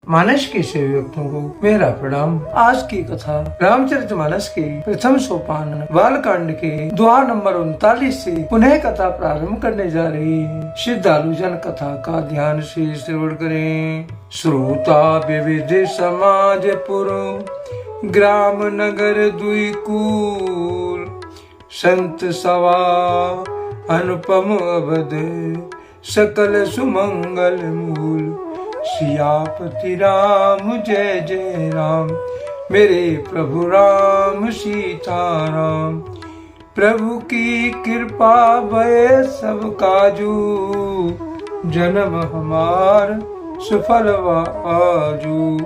मानस के सेवकों को मेरा प्रणाम। आज की कथा रामचरितमानस के प्रथम सोपान बालकांड के द्वार नंबर 39 से पुनः कथा प्रारंभ करने जा रही है। श्रद्धालु जन कथा का ध्यान से श्रवण करें। श्रोता विविध समाज पुर ग्राम नगर दुई कूल, संत सवा अनुपम अवध सकल सुमंगल मूल। सियापति राम जय जय राम, मेरे प्रभु राम सीताराम। प्रभु की कृपा भय सब काजू, जन्म हमार सफल आजू।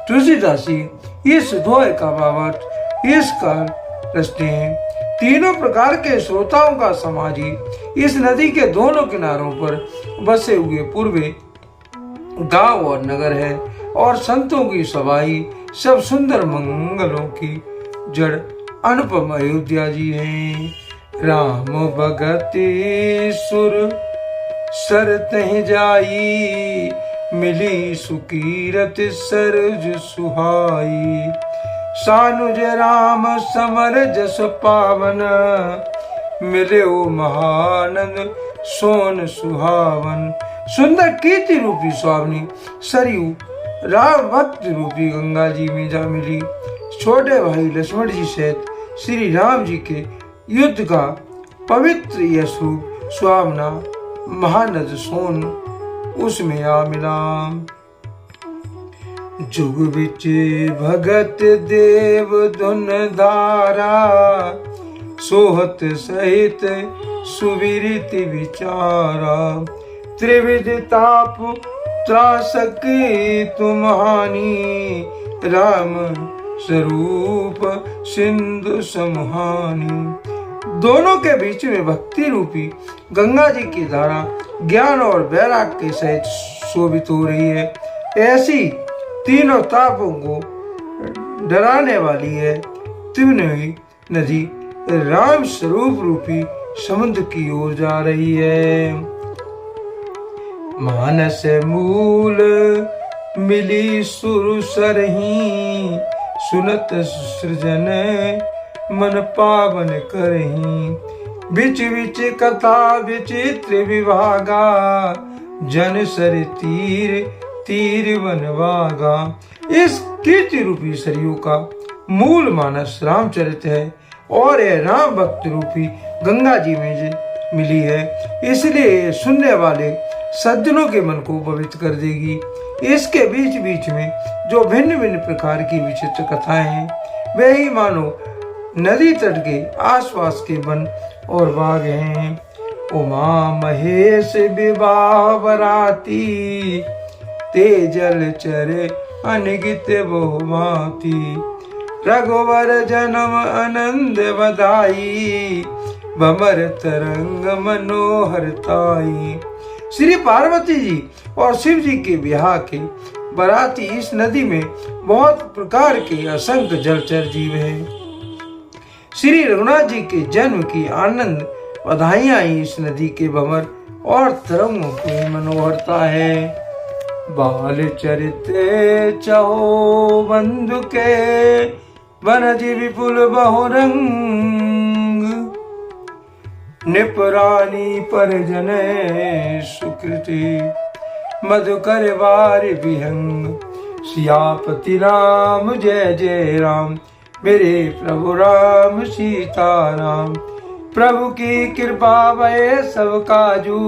तुलसीदासी इस दोहे का भावार्थ इस कार रचते हैं। तीनों प्रकार के श्रोताओं का समाजी इस नदी के दोनों किनारों पर बसे हुए पूर्वे गांव और नगर है, और संतों की सवाई सब सुंदर मंगलों की जड़ अनुपम अयोध्या जी हैं। राम भगति सुर सरतहि जाई, मिली सुकीरत सरज सुहाई। सानुज राम समर जस पावन, मिले महानंद सोन सुहावन। सुंदर कीर्ति रूपी स्वामी सरयू राम भक्त रूपी गंगा जी में जा मिली। छोटे भाई लक्ष्मण जी सहित श्री राम जी के युद्ध का पवित्र यशु सुहावना महानद सोन उसमें आ मिला। जुग बिच भगत देव धुन धारा, सोहत सहित सुविरित विचारा। त्रिविध ताप त्रासक तुम हानि, राम स्वरूप सिंधु समहानी। दोनों के बीच में भक्ति रूपी गंगा जी की धारा ज्ञान और वैराग के सहित शोभित हो रही है। ऐसी तीनों तापों को डराने वाली है त्रिवेणी नदी राम स्वरूप रूपी समुद्र की ओर जा रही है। मानस मूल मिली सुर सरही, सुनत सृजन मन पावन करही। बिच बिच कथा विचित्र विभागा, जन सर तीर तीर वनवागा। इस कीर्ति रूपी सरयू का मूल मानस रामचरित है, और यह राम भक्त रूपी गंगा जी में मिली है, इसलिए सुनने वाले सज्जनों के मन को पवित्र कर देगी। इसके बीच बीच में जो भिन्न भिन्न प्रकार की विचित्र कथाएं हैं, वे ही मानो नदी तट के आसपास के वन और बाग हैं। उमा महेश विवाह बराती, तेजल चरे अनगित बहुमाती। रघुवर जन्म आनंद बधाई, भमर तरंग मनोहरताई। श्री पार्वती जी और शिव जी के विवाह के बराती इस नदी में बहुत प्रकार के असंख्य जलचर जीव हैं। श्री रघुनाथ जी के जन्म की आनंद बधाइयां इस नदी के भंवर और तरंगों की मनोहरता है। बाल चरित चहो बंधु के, वनज विपुल बहुरंग। निपरानी परिजन सुकृति, मधुकर वार विहंग। सियापति राम जय जय राम, मेरे प्रभु राम सीताराम। प्रभु की कृपा भय सब काजू,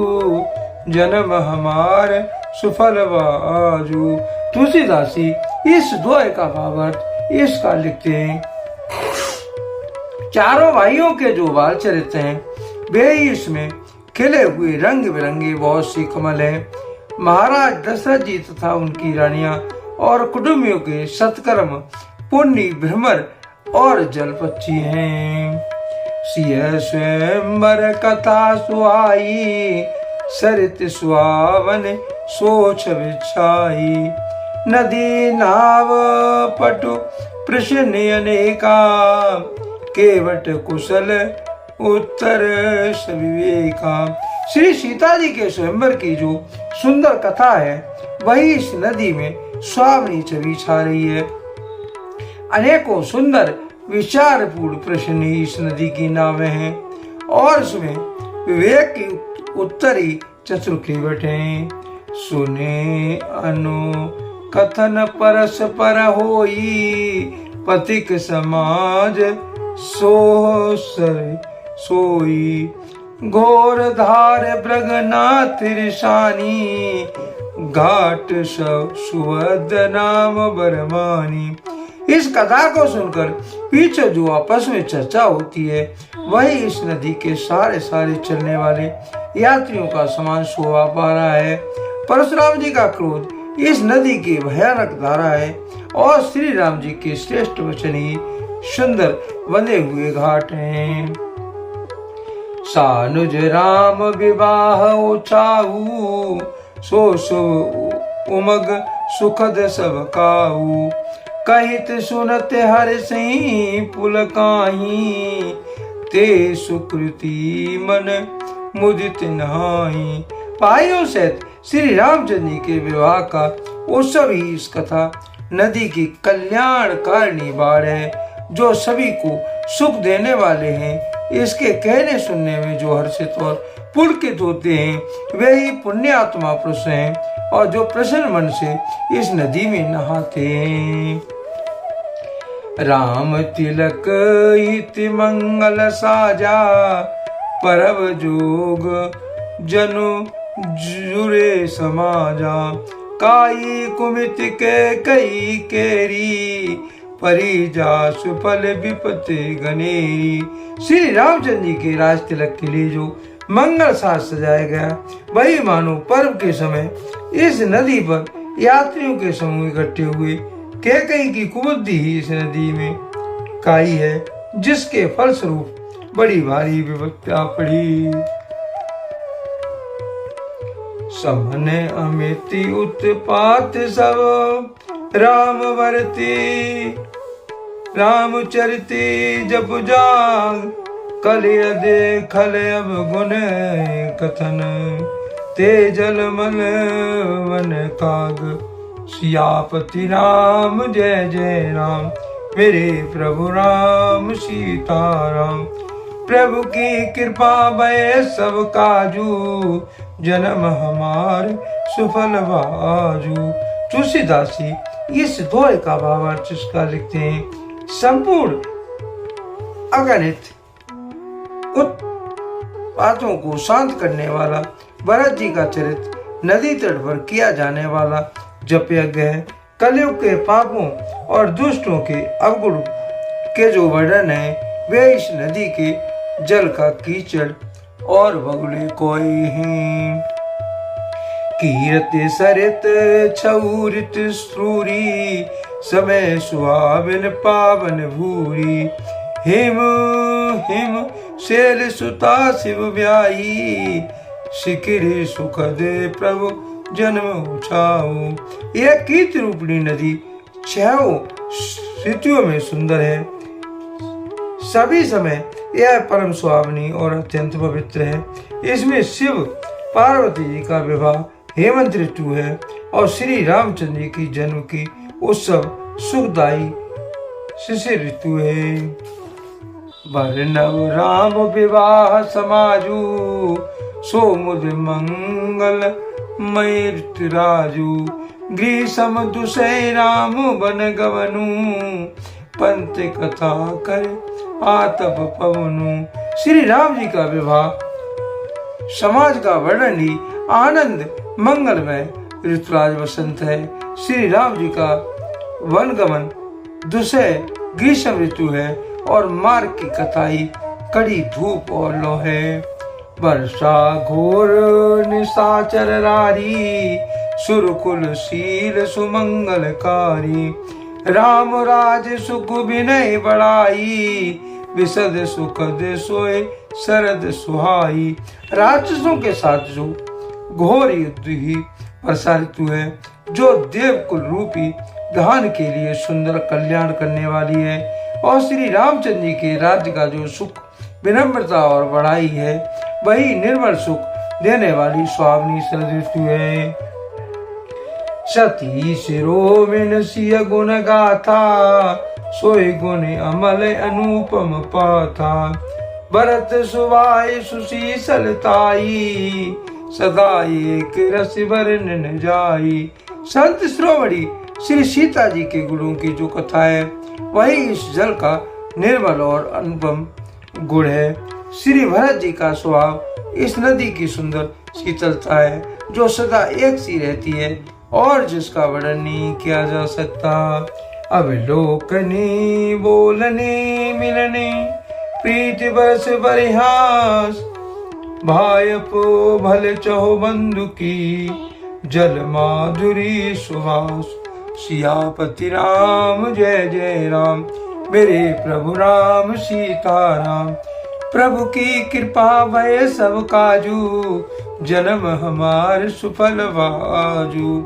जन्म हमार सुफल आजू। तुलसीदासी इस दोहे का भावार्थ इस का लिखते हैं। चारों भाइयों के जो बाल चरित्र हैं, वे इसमें खिले हुए रंग बिरंगे बहुत सी कमल हैं। महाराज दशरथ जी तथा उनकी रानियां और कुटुंबियों के सत्कर्म पुण्य भ्रमर और जलपक्षी हैं। सिय स्वयंवर कथा सुहाई, सरित सुहावन सोच बिछाई। नदी नाव पटु प्रश्न अनेका, केवट कुशल उत्तर सविवेका। श्री सीता जी के स्वयंवर की जो सुंदर कथा है, वही इस नदी में सुहावनी छवि छा रही है। अनेकों सुंदर विचारपूर्ण प्रश्न इस नदी की नावें हैं और उसमें विवेक की उत्तरी चतुर्की बैठे हैं। सुने अनु कथन परस्पर होई, पथिक समाज सोई। घोर धार ब्रगना तिरसानी, घाट सुवद नाम बरमानी। इस कथा को सुनकर पीछे जो आपस में चर्चा होती है वही इस नदी के सारे चलने वाले यात्रियों का समान शोभा पा रहा है। परशुराम जी का क्रोध इस नदी की भयानक धारा है और श्री राम जी के श्रेष्ठ वचन ही सुंदर बंधे हुए घाट हैं। सानुज राम विवाह उचाऊ, सो शुभ उमग सुखद सब काऊ। कहित सुनत हर सही पुलकाही, ते सुकृति मन मुदित नहाई। भाइयों सहित श्री रामचंद्र जी के विवाह का उत्सव ही इस कथा नदी की कल्याणकारिणी बाढ़ है जो सभी को सुख देने वाले हैं। इसके कहने सुनने में जो हर्षित और पुलकित होते हैं वे ही पुण्यात्मा पुरुष हैं और जो प्रसन्न मन से इस नदी में नहाते हैं। राम तिलक इति मंगल साजा, परब जोग जनु जुरे समाजा। काई कुमित के कई केरी, परिजा सुफल विपत्ति गनेरी। श्री रामचंद्र जी के राज तिलक के लिए जो मंगल साज सजाया गया वही मानो पर्व के समय इस नदी पर यात्रियों के समूह इकट्ठे हुए। कैकेयी की कुबुद्धि ही इस नदी में काई है जिसके फलस्वरूप बड़ी भारी विपत्ति पड़ी। समने अमिति उत्पात सब, राम वर्ती रामचरिती जप जाग। कलिय देखल अब गुण कथन, ते जल मल वन काग। सियापति राम जय जय राम, मेरे प्रभु राम सीताराम। प्रभु की कृपा भय सब काजू, जन्म हमार सुफल बाजू। तुलसीदास जी इस दोहे का भावार्थ इसका लिखते हैं। संपूर्ण अगणित उत्पातों को शांत करने वाला भरत जी का चरित्र नदी तट पर किया जाने वाला जप यज्ञ है। कलयुग के पापों और दुष्टों के अवगुण के जो वर्णन है वे इस नदी के जल का कीचड़ और बगुले कोई हैं। कीरत सरित छौरित सूरी, समय सुहावन पावन भूरी। हिम हिम शैल सुता शिव ब्याही, शिखिर सुखद प्रभु जन्म उछाऊ। यह कीर्ति रूपणी नदी छह ऋतुओं में सुंदर है। सभी समय यह परम सुहावनी और अत्यंत पवित्र है। इसमें शिव पार्वती जी का विवाह हेमंत ऋतु है और श्री रामचंद्र जी की जन्म की उत्सव सुखदायी शिशिर ऋतु है। वर्णव राम विवाह समाजू, सोमुद मंगल मयृत राजू। ग्रीसम दुसै राम बन गवनु, पंत कथा कर आतप पवनु। श्री राम जी का विवाह समाज का वर्णन ही आनंद मंगलमय ऋतुराज वसंत है। श्री राम जी का वनगमन दुसह ग्रीष्म ऋतु है और मार्ग की कथाई कड़ी धूप और लो है। वर्षा घोर निशाचर रारी, सुरकुल शील सुमंगलकारी। राम राज सुख विनय बड़ाई, विशद सुखद सोए शरद सुहाई। राक्षसों के साथ जो घोर युद्ध ही वर्षा ऋतु है जो देवकुल रूपी धान के लिए सुंदर कल्याण करने वाली है और श्री रामचंद्र जी के राज्य का जो सुख विनम्रता और बड़ाई है वही निर्मल सुख देने वाली सुहावनी शरद ऋतु है। सती शिरोमिन सिय गुण गाथा, सोई गुण अमल अनुपम पाथा। भरत सुभाय सुशीसलताई, सदा एक रस वर्णन जाई। संत शिरोमणि श्री सीता जी के गुणों की जो कथा है वही इस जल का निर्मल और अनुपम गुण है। श्री भरत जी का स्वभाव इस नदी की सुंदर शीतलता है जो सदा एक सी रहती है और जिसका वर्णन नहीं किया जा सकता। अवलोकने बोलने मिलने, प्रीति बरस बरिहास। भायपो भले चहो बंधु की, जल माधुरी सुहास। सियापति राम जय जय राम, मेरे प्रभु राम सीताराम। प्रभु की कृपा भय सब काजू, जन्म हमार सुफल बाजू।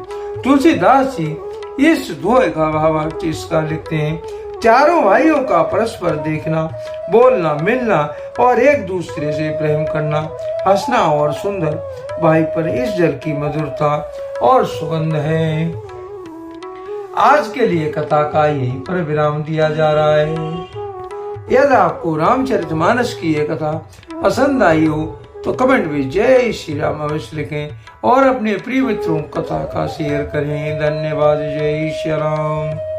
तुलसीदास जी इस दोहे का भावार्थ इसका लिखते हैं, चारों भाइयों का परस्पर देखना, बोलना, मिलना और एक दूसरे से प्रेम करना, हंसना और सुंदर भाई पर इस जल की मधुरता और सुगंध है। आज के लिए कथा का यहीं पर विराम दिया जा रहा है। यदि आपको रामचरितमानस की ये कथा पसंद आई हो तो कमेंट में जय श्री राम अवश्य लिखें और अपने प्रिय मित्रों को कथा का शेयर करें। धन्यवाद। जय श्री राम।